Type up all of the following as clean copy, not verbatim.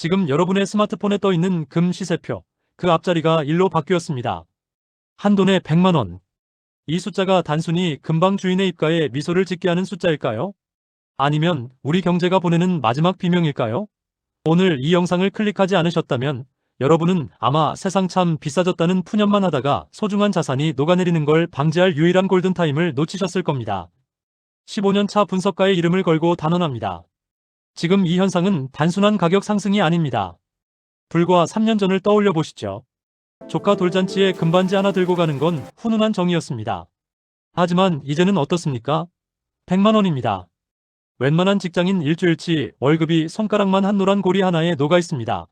지금 여러분의 스마트폰에 떠 있는 금 시세표, 그 앞자리가 1로 바뀌었습니다. 한돈에 100만 원. 이 숫자가 단순히 금방 주인의 입가에 미소를 짓게 하는 숫자일까요? 아니면 우리 경제가 보내는 마지막 비명일까요? 오늘 이 영상을 클릭하지 않으셨다면 여러분은 아마 세상 참 비싸졌다는 푸념만 하다가 소중한 자산이 녹아내리는 걸 방지할 유일한 골든타임을 놓치셨을 겁니다. 15년 차 분석가의 이름을 걸고 단언합니다. 지금 이 현상은 단순한 가격 상승이 아닙니다. 불과 3년 전을 떠올려 보시죠. 조카 돌잔치에 금반지 하나 들고 가는 건 훈훈한 정이었습니다. 하지만 이제는 어떻습니까? 100만 원입니다. 웬만한 직장인 일주일치 월급이 손가락만 한 노란 고리 하나에 녹아 있습니다.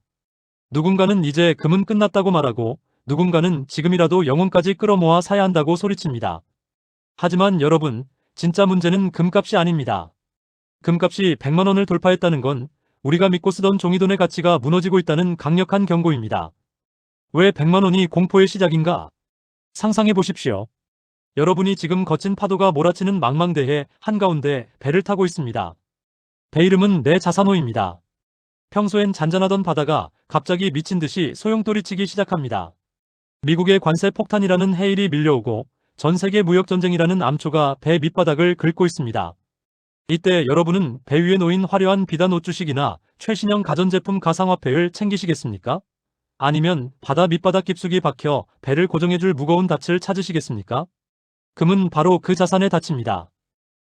누군가는 이제 금은 끝났다고 말하고 누군가는 지금이라도 영혼까지 끌어모아 사야 한다고 소리칩니다. 하지만 여러분, 진짜 문제는 금값이 아닙니다. 금값이 100만 원을 돌파했다는 건 우리가 믿고 쓰던 종이돈의 가치가 무너지고 있다는 강력한 경고입니다. 왜 100만 원이 공포의 시작인가? 상상해 보십시오. 여러분이 지금 거친 파도가 몰아치는 망망대해 한가운데 배를 타고 있습니다. 배 이름은 내 자산호입니다. 평소엔 잔잔하던 바다가 갑자기 미친 듯이 소용돌이치기 시작합니다. 미국의 관세 폭탄이라는 해일이 밀려오고 전 세계 무역전쟁이라는 암초가 배 밑바닥을 긁고 있습니다. 이때 여러분은 배 위에 놓인 화려한 비단 옷주식이나 최신형 가전제품 가상화폐를 챙기시겠습니까? 아니면 바다 밑바닥 깊숙이 박혀 배를 고정해줄 무거운 닻을 찾으시겠습니까? 금은 바로 그 자산의 닻입니다.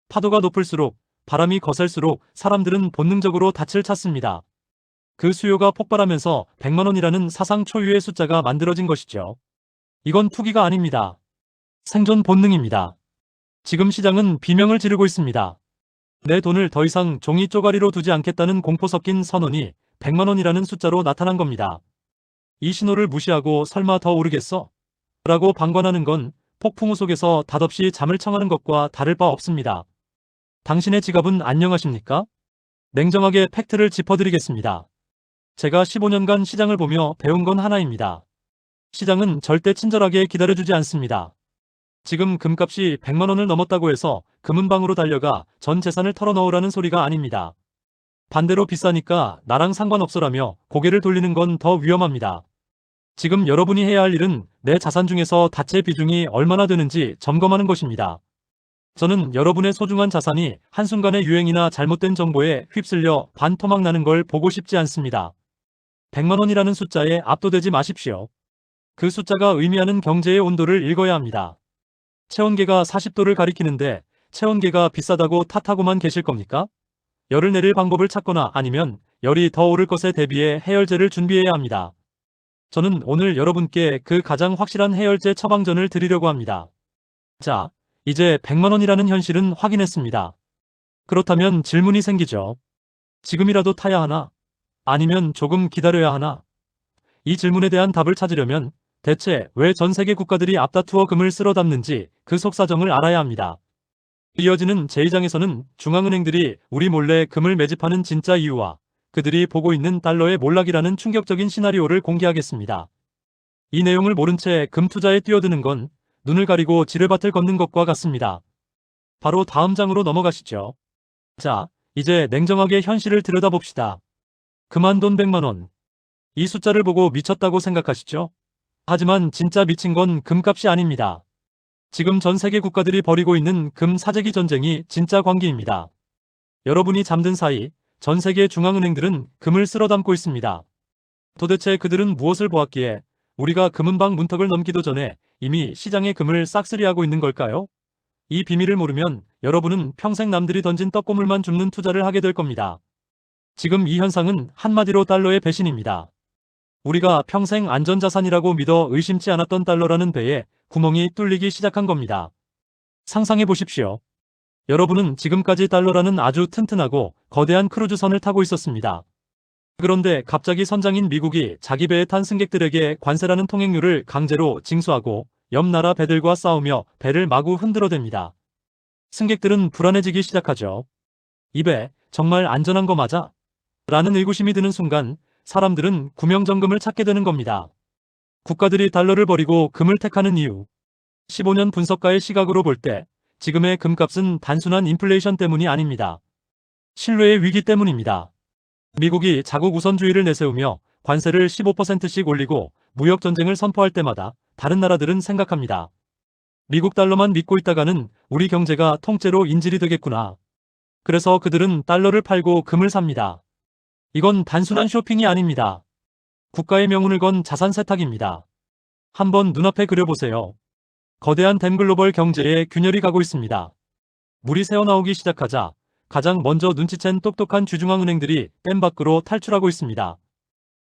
파도가 높을수록, 바람이 거셀수록 사람들은 본능적으로 닻을 찾습니다. 그 수요가 폭발하면서 100만 원이라는 사상 초유의 숫자가 만들어진 것이죠. 이건 투기가 아닙니다. 생존 본능입니다. 지금 시장은 비명을 지르고 있습니다. 내 돈을 더 이상 종이 쪼가리로 두지 않겠다는 공포 섞인 선언이 100만 원이라는 숫자로 나타난 겁니다. 이 신호를 무시하고 설마 더 오르겠어? 라고 방관하는 건 폭풍우 속에서 닷없이 잠을 청하는 것과 다를 바 없습니다. 당신의 지갑은 안녕하십니까? 냉정하게 팩트를 짚어드리겠습니다. 제가 15년간 시장을 보며 배운 건 하나입니다. 시장은 절대 친절하게 기다려주지 않습니다. 지금 금값이 100만 원을 넘었다고 해서 금은방으로 달려가 전 재산을 털어넣으라는 소리가 아닙니다. 반대로 비싸니까 나랑 상관없어라며 고개를 돌리는 건 더 위험합니다. 지금 여러분이 해야 할 일은 내 자산 중에서 닻의 비중이 얼마나 되는지 점검하는 것입니다. 저는 여러분의 소중한 자산이 한순간의 유행이나 잘못된 정보에 휩쓸려 반토막 나는 걸 보고 싶지 않습니다. 100만 원이라는 숫자에 압도되지 마십시오. 그 숫자가 의미하는 경제의 온도를 읽어야 합니다. 체온계가 40도를 가리키는데 체온계가 비싸다고 탓하고만 계실 겁니까? 열을 내릴 방법을 찾거나 아니면 열이 더 오를 것에 대비해 해열제를 준비해야 합니다. 저는 오늘 여러분께 그 가장 확실한 해열제 처방전을 드리려고 합니다. 자, 이제 100만 원이라는 현실은 확인했습니다. 그렇다면 질문이 생기죠. 지금이라도 타야 하나? 아니면 조금 기다려야 하나? 이 질문에 대한 답을 찾으려면 대체 왜 전 세계 국가들이 앞다투어 금을 쓸어 담는지 그 속사정을 알아야 합니다. 이어지는 제2장에서는 중앙은행들이 우리 몰래 금을 매집하는 진짜 이유와 그들이 보고 있는 달러의 몰락이라는 충격적인 시나리오를 공개하겠습니다. 이 내용을 모른 채 금 투자에 뛰어드는 건 눈을 가리고 지뢰밭을 걷는 것과 같습니다. 바로 다음 장으로 넘어가시죠. 자, 이제 냉정하게 현실을 들여다봅시다. 금 한 돈 100만 원. 이 숫자를 보고 미쳤다고 생각하시죠? 하지만 진짜 미친 건 금값이 아닙니다. 지금 전 세계 국가들이 벌이고 있는 금 사재기 전쟁이 진짜 광기입니다. 여러분이 잠든 사이 전 세계 중앙은행들은 금을 쓸어 담고 있습니다. 도대체 그들은 무엇을 보았기에 우리가 금은방 문턱을 넘기도 전에 이미 시장의 금을 싹쓸이하고 있는 걸까요? 이 비밀을 모르면 여러분은 평생 남들이 던진 떡고물만 줍는 투자를 하게 될 겁니다. 지금 이 현상은 한마디로 달러의 배신입니다. 우리가 평생 안전자산이라고 믿어 의심치 않았던 달러라는 배에 구멍이 뚫리기 시작한 겁니다. 상상해 보십시오. 여러분은 지금까지 달러라는 아주 튼튼하고 거대한 크루즈선을 타고 있었습니다. 그런데 갑자기 선장인 미국이 자기 배에 탄 승객들에게 관세라는 통행료를 강제로 징수하고 옆 나라 배들과 싸우며 배를 마구 흔들어댑니다. 승객들은 불안해지기 시작하죠. 이 배 정말 안전한 거 맞아? 라는 의구심이 드는 순간 사람들은 구명정금을 찾게 되는 겁니다. 국가들이 달러를 버리고 금을 택하는 이유. 15년 분석가의 시각으로 볼 때 지금의 금값은 단순한 인플레이션 때문이 아닙니다. 신뢰의 위기 때문입니다. 미국이 자국 우선주의를 내세우며 관세를 15%씩 올리고 무역전쟁을 선포할 때마다 다른 나라들은 생각합니다. 미국 달러만 믿고 있다가는 우리 경제가 통째로 인질이 되겠구나. 그래서 그들은 달러를 팔고 금을 삽니다. 이건 단순한 쇼핑이 아닙니다. 국가의 명운을 건 자산 세탁입니다. 한번 눈앞에 그려보세요. 거대한 댐글로벌 경제에 균열이 가고 있습니다. 물이 새어나오기 시작하자 가장 먼저 눈치챈 똑똑한 주중앙은행들이 댐 밖으로 탈출하고 있습니다.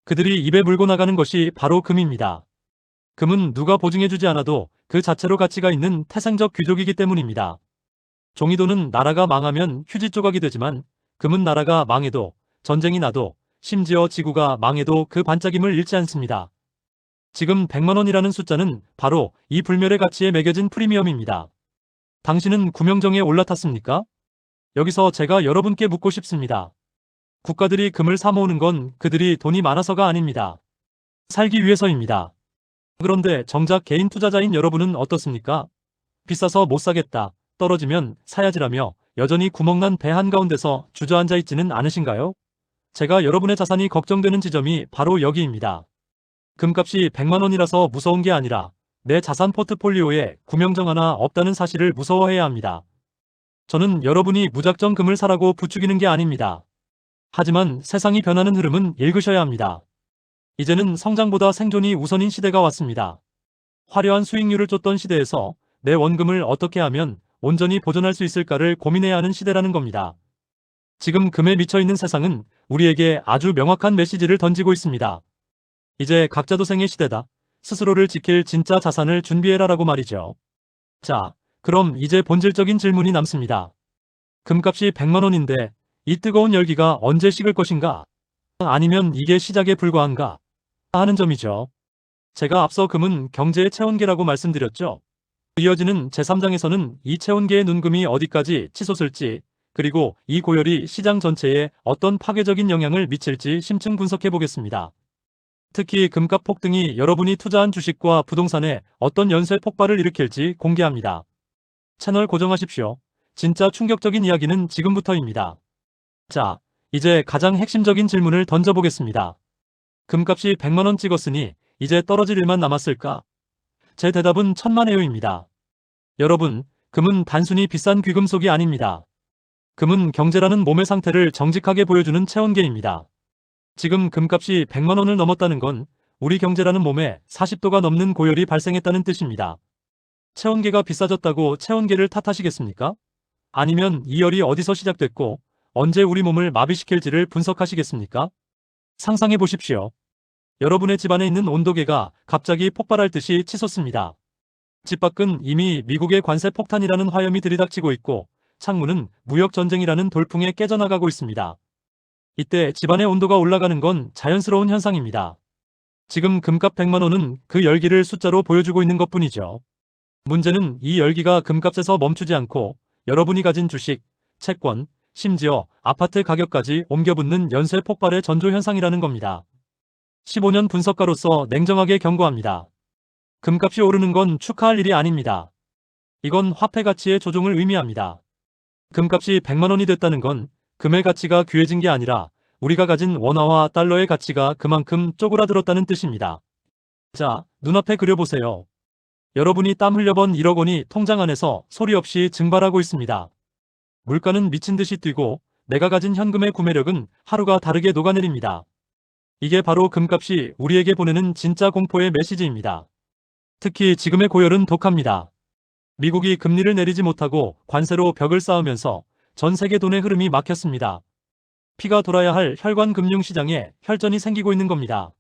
그들이 입에 물고 나가는 것이 바로 금입니다. 금은 누가 보증해주지 않아도 그 자체로 가치가 있는 태생적 귀족이기 때문입니다. 종이돈은 나라가 망하면 휴지 조각이 되지만 금은 나라가 망해도 전쟁이 나도 심지어 지구가 망해도 그 반짝임을 잃지 않습니다. 지금 100만 원이라는 숫자는 바로 이 불멸의 가치에 매겨진 프리미엄입니다. 당신은 구명정에 올라탔습니까? 여기서 제가 여러분께 묻고 싶습니다. 국가들이 금을 사모으는 건 그들이 돈이 많아서가 아닙니다. 살기 위해서입니다. 그런데 정작 개인 투자자인 여러분은 어떻습니까? 비싸서 못 사겠다, 떨어지면 사야지라며 여전히 구멍난 배 한가운데서 주저앉아 있지는 않으신가요? 제가 여러분의 자산이 걱정되는 지점이 바로 여기입니다. 금값이 100만 원이라서 무서운 게 아니라 내 자산 포트폴리오에 구명정 하나 없다는 사실을 무서워해야 합니다. 저는 여러분이 무작정 금을 사라고 부추기는 게 아닙니다. 하지만 세상이 변하는 흐름은 읽으셔야 합니다. 이제는 성장보다 생존이 우선인 시대가 왔습니다. 화려한 수익률을 쫓던 시대에서 내 원금을 어떻게 하면 온전히 보존할 수 있을까를 고민해야 하는 시대라는 겁니다. 지금 금에 미쳐있는 세상은 우리에게 아주 명확한 메시지를 던지고 있습니다. 이제 각자 도생의 시대다. 스스로를 지킬 진짜 자산을 준비해라라고 말이죠. 자, 그럼 이제 본질적인 질문이 남습니다. 금값이 100만 원인데 이 뜨거운 열기가 언제 식을 것인가? 아니면 이게 시작에 불과한가? 하는 점이죠. 제가 앞서 금은 경제의 체온계라고 말씀드렸죠. 이어지는 제3장에서는 이 체온계의 눈금이 어디까지 치솟을지, 그리고 이 고열이 시장 전체에 어떤 파괴적인 영향을 미칠지 심층 분석해 보겠습니다. 특히 금값 폭등이 여러분이 투자한 주식과 부동산에 어떤 연쇄 폭발을 일으킬지 공개합니다. 채널 고정하십시오. 진짜 충격적인 이야기는 지금부터입니다. 자, 이제 가장 핵심적인 질문을 던져보겠습니다. 금값이 100만 원 찍었으니 이제 떨어질 일만 남았을까? 제 대답은 천만에요입니다. 여러분, 금은 단순히 비싼 귀금속이 아닙니다. 금은 경제라는 몸의 상태를 정직하게 보여주는 체온계입니다. 지금 금값이 100만 원을 넘었다는 건 우리 경제라는 몸에 40도가 넘는 고열이 발생했다는 뜻입니다. 체온계가 비싸졌다고 체온계를 탓하시겠습니까? 아니면 이 열이 어디서 시작됐고 언제 우리 몸을 마비시킬지를 분석하시겠습니까? 상상해 보십시오. 여러분의 집안에 있는 온도계가 갑자기 폭발할 듯이 치솟습니다. 집 밖은 이미 미국의 관세 폭탄이라는 화염이 들이닥치고 있고 창문은 무역전쟁이라는 돌풍에 깨져나가고 있습니다. 이때 집안의 온도가 올라가는 건 자연스러운 현상입니다. 지금 금값 100만 원은 그 열기를 숫자로 보여주고 있는 것뿐이죠. 문제는 이 열기가 금값에서 멈추지 않고 여러분이 가진 주식, 채권, 심지어 아파트 가격까지 옮겨붙는 연쇄 폭발의 전조 현상이라는 겁니다. 15년 분석가로서 냉정하게 경고합니다. 금값이 오르는 건 축하할 일이 아닙니다. 이건 화폐 가치의 조종을 의미합니다. 금값이 100만 원이 됐다는 건 금의 가치가 귀해진 게 아니라 우리가 가진 원화와 달러의 가치가 그만큼 쪼그라들었다는 뜻입니다. 자, 눈앞에 그려보세요. 여러분이 땀 흘려번 1억 원이 통장 안에서 소리 없이 증발하고 있습니다. 물가는 미친 듯이 뛰고 내가 가진 현금의 구매력은 하루가 다르게 녹아내립니다. 이게 바로 금값이 우리에게 보내는 진짜 공포의 메시지입니다. 특히 지금의 고열은 독합니다. 미국이 금리를 내리지 못하고 관세로 벽을 쌓으면서 전 세계 돈의 흐름이 막혔습니다. 피가 돌아야 할 혈관 금융시장에 혈전이 생기고 있는 겁니다.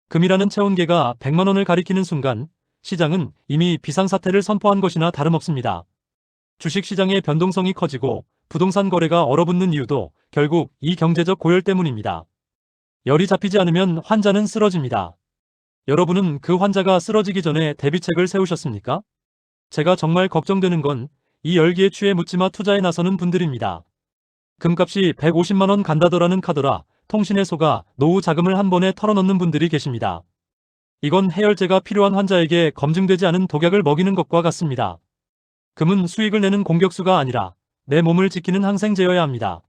금이라는 체온계가 100만 원을 가리키는 순간 시장은 이미 비상사태를 선포한 것이나 다름없습니다. 주식시장의 변동성이 커지고 부동산 거래가 얼어붙는 이유도 결국 이 경제적 고열 때문입니다. 열이 잡히지 않으면 환자는 쓰러집니다. 여러분은 그 환자가 쓰러지기 전에 대비책을 세우셨습니까? 제가 정말 걱정되는 건 이 열기에 취해 묻지마 투자에 나서는 분들입니다. 금값이 150만 원 간다더라는 카더라 통신의 소가 노후 자금을 한 번에 털어넣는 분들이 계십니다. 이건 해열제가 필요한 환자에게 검증되지 않은 독약을 먹이는 것과 같습니다. 금은 수익을 내는 공격수가 아니라 내 몸을 지키는 항생제여야 합니다.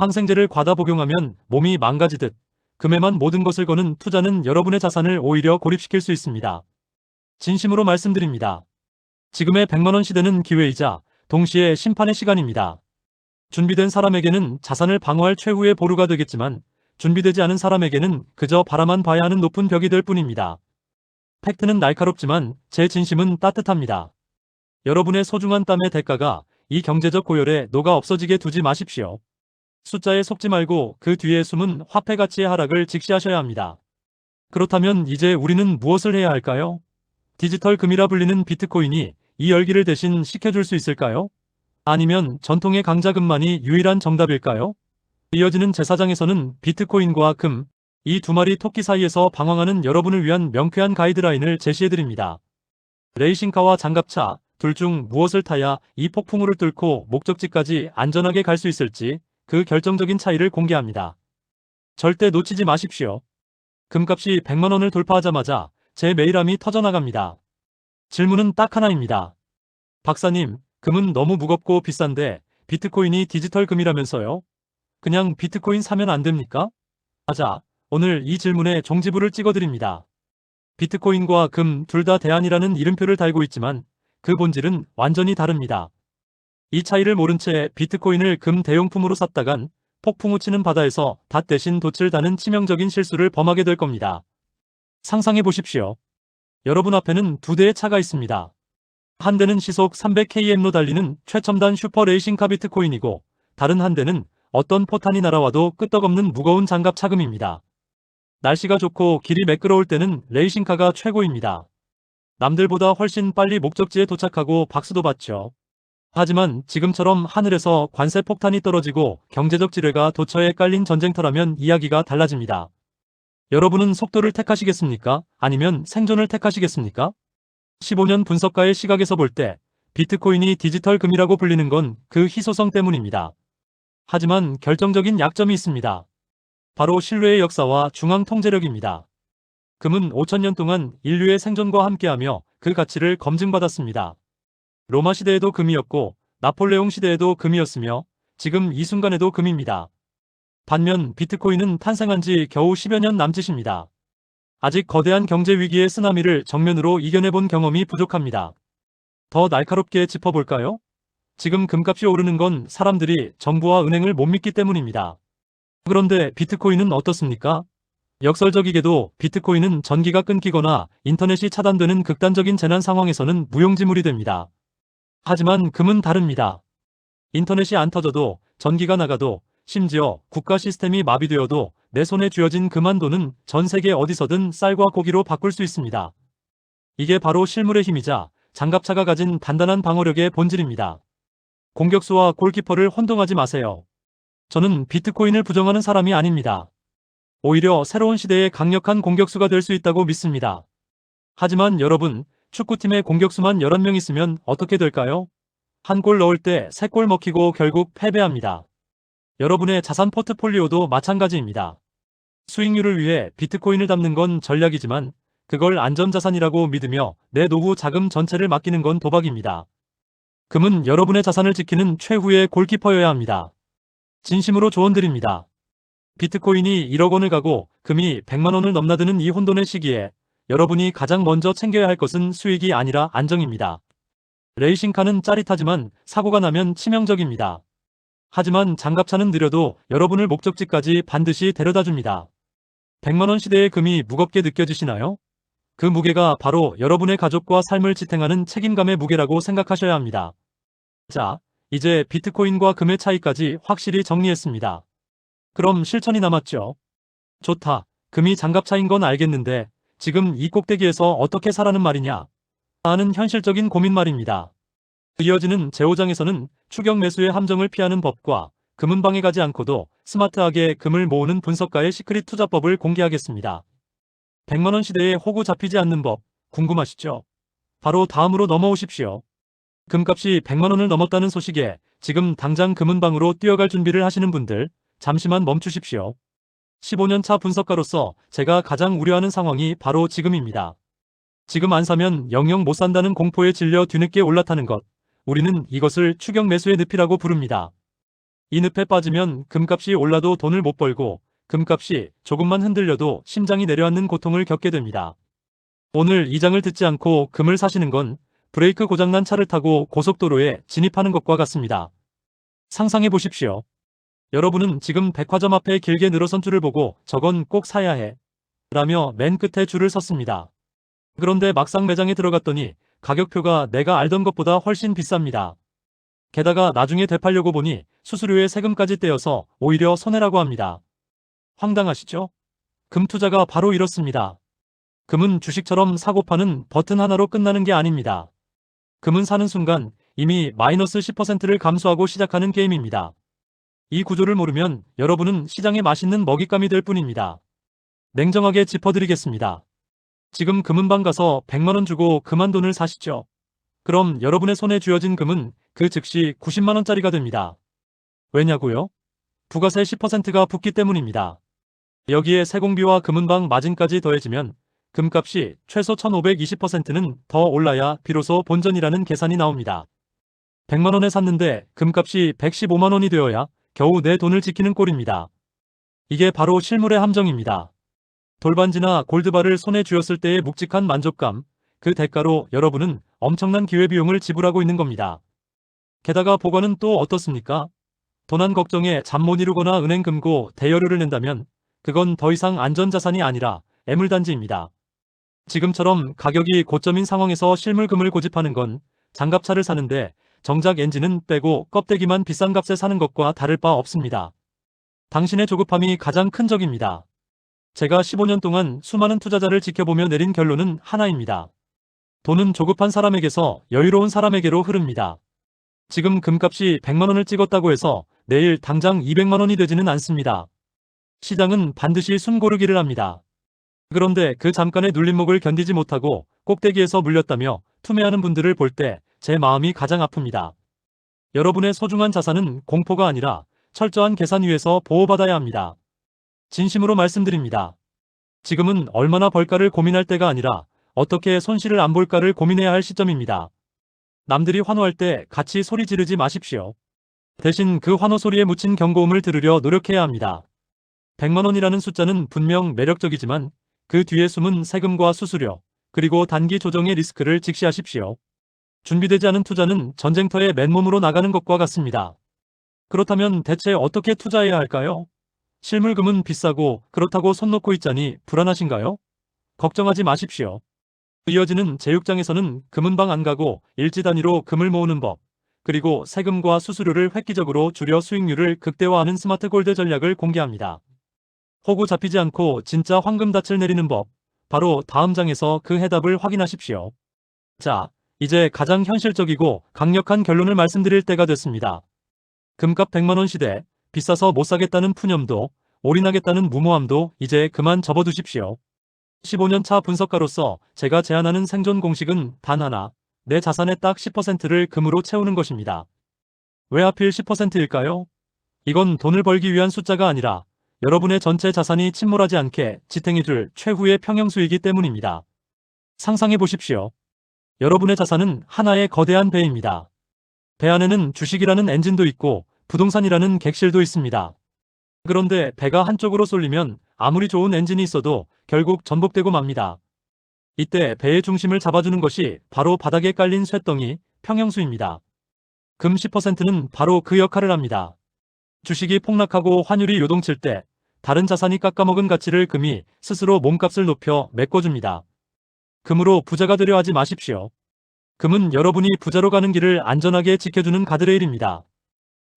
항생제를 과다 복용하면 몸이 망가지듯 금에만 모든 것을 거는 투자는 여러분의 자산을 오히려 고립시킬 수 있습니다. 진심으로 말씀드립니다. 지금의 100만원 시대는 기회이자 동시에 심판의 시간입니다. 준비된 사람에게는 자산을 방어할 최후의 보루가 되겠지만 준비되지 않은 사람에게는 그저 바라만 봐야 하는 높은 벽이 될 뿐입니다. 팩트는 날카롭지만 제 진심은 따뜻합니다. 여러분의 소중한 땀의 대가가 이 경제적 고열에 녹아 없어지게 두지 마십시오. 숫자에 속지 말고 그 뒤에 숨은 화폐 가치의 하락을 직시하셔야 합니다. 그렇다면 이제 우리는 무엇을 해야 할까요? 디지털 금이라 불리는 비트코인이 이 열기를 대신 식혀줄 수 있을까요? 아니면 전통의 강자금만이 유일한 정답일까요? 이어지는 제사장에서는 비트코인과 금, 이 두 마리 토끼 사이에서 방황하는 여러분을 위한 명쾌한 가이드라인을 제시해드립니다. 레이싱카와 장갑차, 둘 중 무엇을 타야 이 폭풍우를 뚫고 목적지까지 안전하게 갈 수 있을지 그 결정적인 차이를 공개합니다. 절대 놓치지 마십시오. 금값이 100만원을 돌파하자마자 제 메일함이 터져나갑니다. 질문은 딱 하나입니다. 박사님, 금은 너무 무겁고 비싼데 비트코인이 디지털 금이라면서요? 그냥 비트코인 사면 안 됩니까? 맞아. 오늘 이 질문에 종지부를 찍어드립니다. 비트코인과 금 둘 다 대안이라는 이름표를 달고 있지만 그 본질은 완전히 다릅니다. 이 차이를 모른 채 비트코인을 금 대용품으로 샀다간 폭풍우 치는 바다에서 닷 대신 돛을 다는 치명적인 실수를 범하게 될 겁니다. 상상해 보십시오. 여러분 앞에는 두 대의 차가 있습니다. 한 대는 시속 300km로 달리는 최첨단 슈퍼 레이싱카 비트코인이고 다른 한 대는 어떤 포탄이 날아와도 끄떡없는 무거운 장갑 차금입니다. 날씨가 좋고 길이 매끄러울 때는 레이싱카가 최고입니다. 남들보다 훨씬 빨리 목적지에 도착하고 박수도 받죠. 하지만 지금처럼 하늘에서 관세 폭탄이 떨어지고 경제적 지뢰가 도처에 깔린 전쟁터라면 이야기가 달라집니다. 여러분은 속도를 택하시겠습니까? 아니면 생존을 택하시겠습니까? 15년 분석가의 시각에서 볼 때 비트코인이 디지털 금이라고 불리는 건 그 희소성 때문입니다. 하지만 결정적인 약점이 있습니다. 바로 신뢰의 역사와 중앙 통제력입니다. 금은 5000년 동안 인류의 생존과 함께하며 그 가치를 검증받았습니다. 로마 시대에도 금이었고 나폴레옹 시대에도 금이었으며 지금 이 순간에도 금입니다. 반면 비트코인은 탄생한 지 겨우 10여 년 남짓입니다. 아직 거대한 경제 위기의 쓰나미를 정면으로 이겨내본 경험이 부족합니다. 더 날카롭게 짚어볼까요? 지금 금값이 오르는 건 사람들이 정부와 은행을 못 믿기 때문입니다. 그런데 비트코인은 어떻습니까? 역설적이게도 비트코인은 전기가 끊기거나 인터넷이 차단되는 극단적인 재난 상황에서는 무용지물이 됩니다. 하지만 금은 다릅니다. 인터넷이 안 터져도 전기가 나가도 심지어 국가 시스템이 마비되어도 내 손에 쥐어진 금 한 돈은 전 세계 어디서든 쌀과 고기로 바꿀 수 있습니다. 이게 바로 실물의 힘이자 장갑차가 가진 단단한 방어력의 본질입니다. 공격수와 골키퍼를 혼동하지 마세요. 저는 비트코인을 부정하는 사람이 아닙니다. 오히려 새로운 시대의 강력한 공격수가 될 수 있다고 믿습니다. 하지만 여러분, 축구팀의 공격수만 11명 있으면 어떻게 될까요? 한 골 넣을 때 3골 먹히고 결국 패배합니다. 여러분의 자산 포트폴리오도 마찬가지입니다. 수익률을 위해 비트코인을 담는 건 전략이지만 그걸 안전자산이라고 믿으며 내 노후 자금 전체를 맡기는 건 도박입니다. 금은 여러분의 자산을 지키는 최후의 골키퍼여야 합니다. 진심으로 조언드립니다. 비트코인이 1억 원을 가고 금이 100만 원을 넘나드는 이 혼돈의 시기에 여러분이 가장 먼저 챙겨야 할 것은 수익이 아니라 안정입니다. 레이싱카는 짜릿하지만 사고가 나면 치명적입니다. 하지만 장갑차는 느려도 여러분을 목적지까지 반드시 데려다줍니다. 100만 원 시대의 금이 무겁게 느껴지시나요? 그 무게가 바로 여러분의 가족과 삶을 지탱하는 책임감의 무게라고 생각하셔야 합니다. 자, 이제 비트코인과 금의 차이까지 확실히 정리했습니다. 그럼 실천이 남았죠? 좋다. 금이 장갑차인 건 알겠는데 지금 이 꼭대기에서 어떻게 사라는 말이냐? 하는 현실적인 고민 말입니다. 이어지는 제5장에서는 추격 매수의 함정을 피하는 법과 금은 방해가지 않고도 스마트하게 금을 모으는 분석가의 시크릿 투자법을 공개하겠습니다. 100만 원 시대에 호구 잡히지 않는 법, 궁금하시죠? 바로 다음으로 넘어오십시오. 금값이 100만 원을 넘었다는 소식에 지금 당장 금은방으로 뛰어갈 준비를 하시는 분들, 잠시만 멈추십시오. 15년 차 분석가로서 제가 가장 우려하는 상황이 바로 지금입니다. 지금 안 사면 영영 못 산다는 공포에 질려 뒤늦게 올라타는 것. 우리는 이것을 추격 매수의 늪이라고 부릅니다. 이 늪에 빠지면 금값이 올라도 돈을 못 벌고 금값이 조금만 흔들려도 심장이 내려앉는 고통을 겪게 됩니다. 오늘 이 장을 듣지 않고 금을 사시는 건 브레이크 고장난 차를 타고 고속도로에 진입하는 것과 같습니다. 상상해 보십시오. 여러분은 지금 백화점 앞에 길게 늘어선 줄을 보고 저건 꼭 사야 해 라며 맨 끝에 줄을 섰습니다. 그런데 막상 매장에 들어갔더니 가격표가 내가 알던 것보다 훨씬 비쌉니다. 게다가 나중에 되팔려고 보니 수수료에 세금까지 떼어서 오히려 손해라고 합니다. 황당하시죠? 금 투자가 바로 이렇습니다. 금은 주식처럼 사고 파는 버튼 하나로 끝나는 게 아닙니다. 금은 사는 순간 이미 마이너스 10%를 감수하고 시작하는 게임입니다. 이 구조를 모르면 여러분은 시장의 맛있는 먹잇감이 될 뿐입니다. 냉정하게 짚어드리겠습니다. 지금 금은방 가서 100만원 주고 금한 돈을 사시죠. 그럼 여러분의 손에 쥐어진 금은 그 즉시 90만원짜리가 됩니다. 왜냐고요? 부가세 10%가 붙기 때문입니다. 여기에 세공비와 금은방 마진까지 더해지면 금값이 최소 1520%는 더 올라야 비로소 본전이라는 계산이 나옵니다. 100만원에 샀는데 금값이 115만원이 되어야 겨우 내 돈을 지키는 꼴입니다. 이게 바로 실물의 함정입니다. 돌반지나 골드바를 손에 쥐었을 때의 묵직한 만족감, 그 대가로 여러분은 엄청난 기회비용을 지불하고 있는 겁니다. 게다가 보관은 또 어떻습니까? 도난 걱정에 잠 못 이루거나 은행 금고 대여료를 낸다면 그건 더 이상 안전자산이 아니라 애물단지입니다. 지금처럼 가격이 고점인 상황에서 실물금을 고집하는 건 장갑차를 사는데 정작 엔진은 빼고 껍데기만 비싼 값에 사는 것과 다를 바 없습니다. 당신의 조급함이 가장 큰 적입니다. 제가 15년 동안 수많은 투자자를 지켜보며 내린 결론은 하나입니다. 돈은 조급한 사람에게서 여유로운 사람에게로 흐릅니다. 지금 금값이 100만원을 찍었다고 해서 내일 당장 200만원이 되지는 않습니다. 시장은 반드시 숨 고르기를 합니다. 그런데 그 잠깐의 눌림목을 견디지 못하고 꼭대기에서 물렸다며 투매하는 분들을 볼 때 제 마음이 가장 아픕니다. 여러분의 소중한 자산은 공포가 아니라 철저한 계산 위에서 보호받아야 합니다. 진심으로 말씀드립니다. 지금은 얼마나 벌까를 고민할 때가 아니라 어떻게 손실을 안 볼까를 고민해야 할 시점입니다. 남들이 환호할 때 같이 소리 지르지 마십시오. 대신 그 환호 소리에 묻힌 경고음을 들으려 노력해야 합니다. 100만원이라는 숫자는 분명 매력적이지만 그 뒤에 숨은 세금과 수수료, 그리고 단기 조정의 리스크를 직시하십시오. 준비되지 않은 투자는 전쟁터에 맨몸으로 나가는 것과 같습니다. 그렇다면 대체 어떻게 투자해야 할까요? 실물금은 비싸고 그렇다고 손 놓고 있자니 불안하신가요? 걱정하지 마십시오. 이어지는 제6장에서는 금은방 안 가고 일지 단위로 금을 모으는 법, 그리고 세금과 수수료를 획기적으로 줄여 수익률을 극대화하는 스마트 골드 전략을 공개합니다. 호구 잡히지 않고 진짜 황금닻을 내리는 법, 바로 다음 장에서 그 해답을 확인하십시오. 자, 이제 가장 현실적이고 강력한 결론을 말씀드릴 때가 됐습니다. 금값 100만원 시대, 비싸서 못 사겠다는 푸념도, 올인하겠다는 무모함도 이제 그만 접어두십시오. 15년차 분석가로서 제가 제안하는 생존 공식은 단 하나, 내 자산의 딱 10%를 금으로 채우는 것입니다. 왜 하필 10%일까요? 이건 돈을 벌기 위한 숫자가 아니라 여러분의 전체 자산이 침몰하지 않게 지탱해줄 최후의 평형수이기 때문입니다. 상상해 보십시오. 여러분의 자산은 하나의 거대한 배입니다. 배 안에는 주식이라는 엔진도 있고 부동산이라는 객실도 있습니다. 그런데 배가 한쪽으로 쏠리면 아무리 좋은 엔진이 있어도 결국 전복되고 맙니다. 이때 배의 중심을 잡아주는 것이 바로 바닥에 깔린 쇳덩이, 평형수입니다. 금 10%는 바로 그 역할을 합니다. 주식이 폭락하고 환율이 요동칠 때 다른 자산이 깎아먹은 가치를 금이 스스로 몸값을 높여 메꿔줍니다. 금으로 부자가 되려 하지 마십시오. 금은 여러분이 부자로 가는 길을 안전하게 지켜주는 가드레일입니다.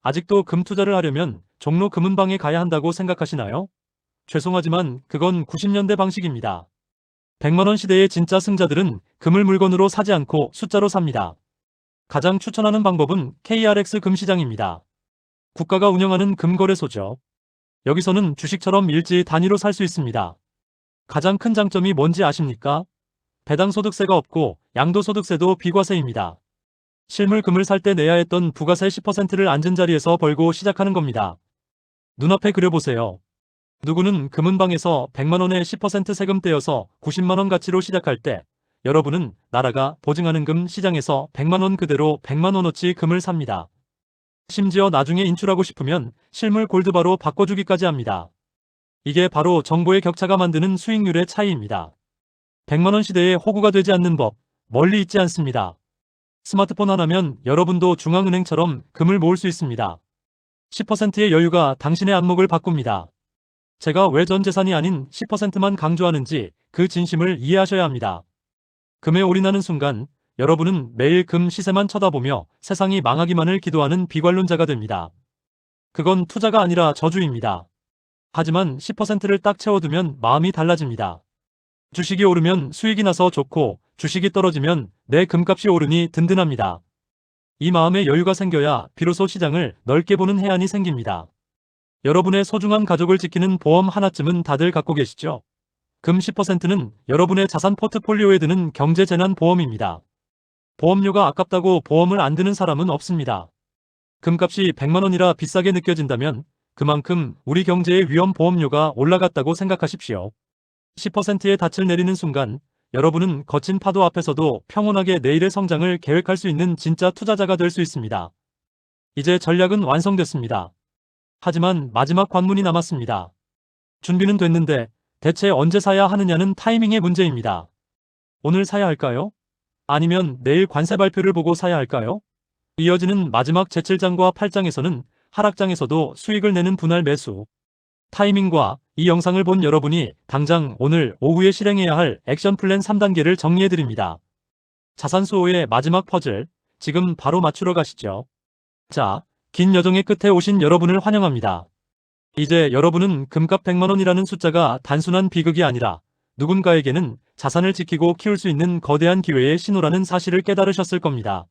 아직도 금 투자를 하려면 종로 금은방에 가야 한다고 생각하시나요? 죄송하지만 그건 90년대 방식입니다. 100만원 시대의 진짜 승자들은 금을 물건으로 사지 않고 숫자로 삽니다. 가장 추천하는 방법은 KRX 금시장입니다. 국가가 운영하는 금거래소죠. 여기서는 주식처럼 일지 단위로 살 수 있습니다. 가장 큰 장점이 뭔지 아십니까? 배당 소득세가 없고 양도소득세도 비과세입니다. 실물 금을 살 때 내야 했던 부가세 10%를 앉은 자리에서 벌고 시작하는 겁니다. 눈앞에 그려보세요. 누구는 금은방에서 100만원에 10% 세금 떼어서 90만원 가치로 시작할 때 여러분은 나라가 보증하는 금 시장에서 100만원 그대로 100만원어치 금을 삽니다. 심지어 나중에 인출하고 싶으면 실물 골드바로 바꿔주기까지 합니다. 이게 바로 정보의 격차가 만드는 수익률의 차이입니다. 100만원 시대에 호구가 되지 않는 법, 멀리 있지 않습니다. 스마트폰 하나면 여러분도 중앙은행처럼 금을 모을 수 있습니다. 10%의 여유가 당신의 안목을 바꿉니다. 제가 왜 전 재산이 아닌 10%만 강조하는지 그 진심을 이해하셔야 합니다. 금에 올인하는 순간 여러분은 매일 금 시세만 쳐다보며 세상이 망하기만을 기도하는 비관론자가 됩니다. 그건 투자가 아니라 저주입니다. 하지만 10%를 딱 채워두면 마음이 달라집니다. 주식이 오르면 수익이 나서 좋고 주식이 떨어지면 내 금값이 오르니 든든합니다. 이 마음의 여유가 생겨야 비로소 시장을 넓게 보는 해안이 생깁니다. 여러분의 소중한 가족을 지키는 보험 하나쯤은 다들 갖고 계시죠? 금 10%는 여러분의 자산 포트폴리오에 드는 경제재난 보험입니다. 보험료가 아깝다고 보험을 안 드는 사람은 없습니다. 금값이 100만원이라 비싸게 느껴진다면 그만큼 우리 경제의 위험 보험료가 올라갔다고 생각하십시오. 10%의 닻을 내리는 순간 여러분은 거친 파도 앞에서도 평온하게 내일의 성장을 계획할 수 있는 진짜 투자자가 될 수 있습니다. 이제 전략은 완성됐습니다. 하지만 마지막 관문이 남았습니다. 준비는 됐는데 대체 언제 사야 하느냐는 타이밍의 문제입니다. 오늘 사야 할까요? 아니면 내일 관세 발표를 보고 사야 할까요? 이어지는 마지막 제7장과 8장에서는 하락장에서도 수익을 내는 분할 매수 타이밍과 이 영상을 본 여러분이 당장 오늘 오후에 실행해야 할 액션 플랜 3단계를 정리해드립니다. 자산 수호의 마지막 퍼즐, 지금 바로 맞추러 가시죠. 자, 긴 여정의 끝에 오신 여러분을 환영합니다. 이제 여러분은 금값 100만원이라는 숫자가 단순한 비극이 아니라 누군가에게는 자산을 지키고 키울 수 있는 거대한 기회의 신호라는 사실을 깨달으셨을 겁니다.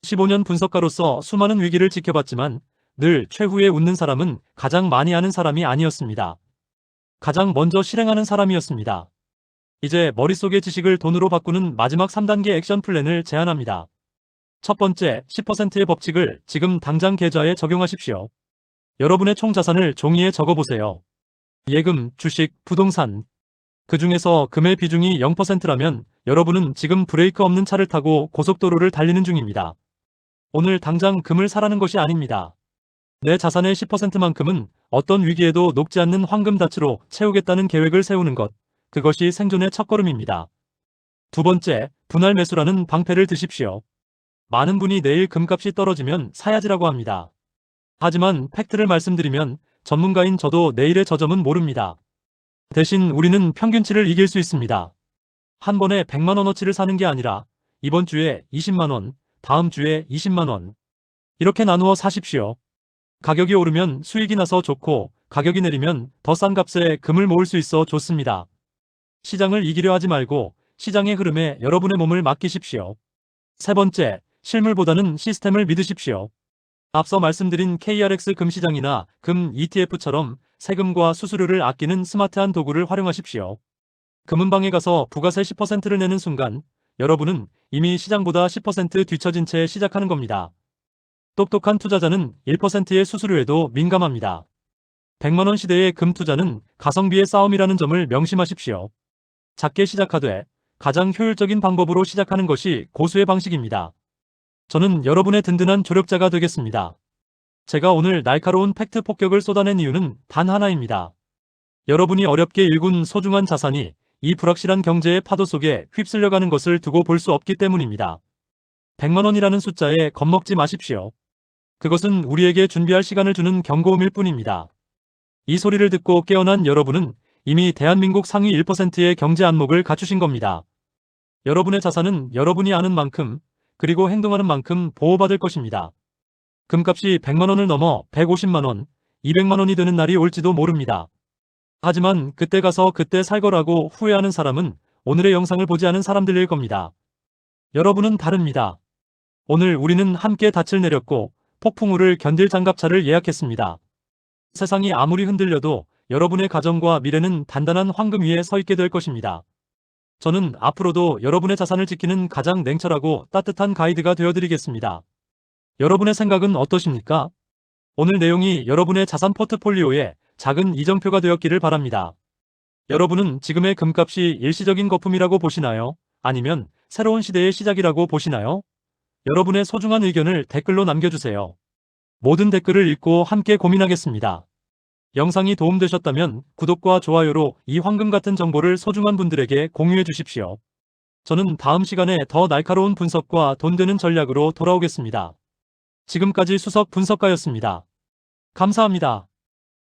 15년 분석가로서 수많은 위기를 지켜봤지만 늘 최후에 웃는 사람은 가장 많이 아는 사람이 아니었습니다. 가장 먼저 실행하는 사람이었습니다. 이제 머릿속의 지식을 돈으로 바꾸는 마지막 3단계 액션 플랜을 제안합니다. 첫 번째, 10%의 법칙을 지금 당장 계좌에 적용하십시오. 여러분의 총 자산을 종이에 적어보세요. 예금, 주식, 부동산. 그 중에서 금의 비중이 0%라면 여러분은 지금 브레이크 없는 차를 타고 고속도로를 달리는 중입니다. 오늘 당장 금을 사라는 것이 아닙니다. 내 자산의 10%만큼은 어떤 위기에도 녹지 않는 황금 닻으로 채우겠다는 계획을 세우는 것. 그것이 생존의 첫걸음입니다. 두 번째, 분할 매수라는 방패를 드십시오. 많은 분이 내일 금값이 떨어지면 사야지라고 합니다. 하지만 팩트를 말씀드리면 전문가인 저도 내일의 저점은 모릅니다. 대신 우리는 평균치를 이길 수 있습니다. 한 번에 100만원어치를 사는 게 아니라 이번 주에 20만원, 다음 주에 20만원. 이렇게 나누어 사십시오. 가격이 오르면 수익이 나서 좋고 가격이 내리면 더 싼 값에 금을 모을 수 있어 좋습니다. 시장을 이기려 하지 말고 시장의 흐름에 여러분의 몸을 맡기십시오. 세 번째, 실물보다는 시스템을 믿으십시오. 앞서 말씀드린 KRX 금시장이나 금 ETF처럼 세금과 수수료를 아끼는 스마트한 도구를 활용하십시오. 금은방에 가서 부가세 10%를 내는 순간 여러분은 이미 시장보다 10% 뒤처진 채 시작하는 겁니다. 똑똑한 투자자는 1%의 수수료에도 민감합니다. 100만원 시대의 금 투자는 가성비의 싸움이라는 점을 명심하십시오. 작게 시작하되 가장 효율적인 방법으로 시작하는 것이 고수의 방식입니다. 저는 여러분의 든든한 조력자가 되겠습니다. 제가 오늘 날카로운 팩트 폭격을 쏟아낸 이유는 단 하나입니다. 여러분이 어렵게 일군 소중한 자산이 이 불확실한 경제의 파도 속에 휩쓸려가는 것을 두고 볼 수 없기 때문입니다. 100만원이라는 숫자에 겁먹지 마십시오. 그것은 우리에게 준비할 시간을 주는 경고음일 뿐입니다. 이 소리를 듣고 깨어난 여러분은 이미 대한민국 상위 1%의 경제 안목을 갖추신 겁니다. 여러분의 자산은 여러분이 아는 만큼 그리고 행동하는 만큼 보호받을 것입니다. 금값이 100만원을 넘어 150만원, 200만원이 되는 날이 올지도 모릅니다. 하지만 그때 가서 그때 살 거라고 후회하는 사람은 오늘의 영상을 보지 않은 사람들일 겁니다. 여러분은 다릅니다. 오늘 우리는 함께 닻을 내렸고 폭풍우를 견딜 장갑차를 예약했습니다. 세상이 아무리 흔들려도 여러분의 가정과 미래는 단단한 황금 위에 서 있게 될 것입니다. 저는 앞으로도 여러분의 자산을 지키는 가장 냉철하고 따뜻한 가이드가 되어드리겠습니다. 여러분의 생각은 어떠십니까? 오늘 내용이 여러분의 자산 포트폴리오에 작은 이정표가 되었기를 바랍니다. 여러분은 지금의 금값이 일시적인 거품이라고 보시나요? 아니면 새로운 시대의 시작이라고 보시나요? 여러분의 소중한 의견을 댓글로 남겨주세요. 모든 댓글을 읽고 함께 고민하겠습니다. 영상이 도움되셨다면 구독과 좋아요로 이 황금 같은 정보를 소중한 분들에게 공유해 주십시오. 저는 다음 시간에 더 날카로운 분석과 돈 되는 전략으로 돌아오겠습니다. 지금까지 수석 분석가였습니다. 감사합니다.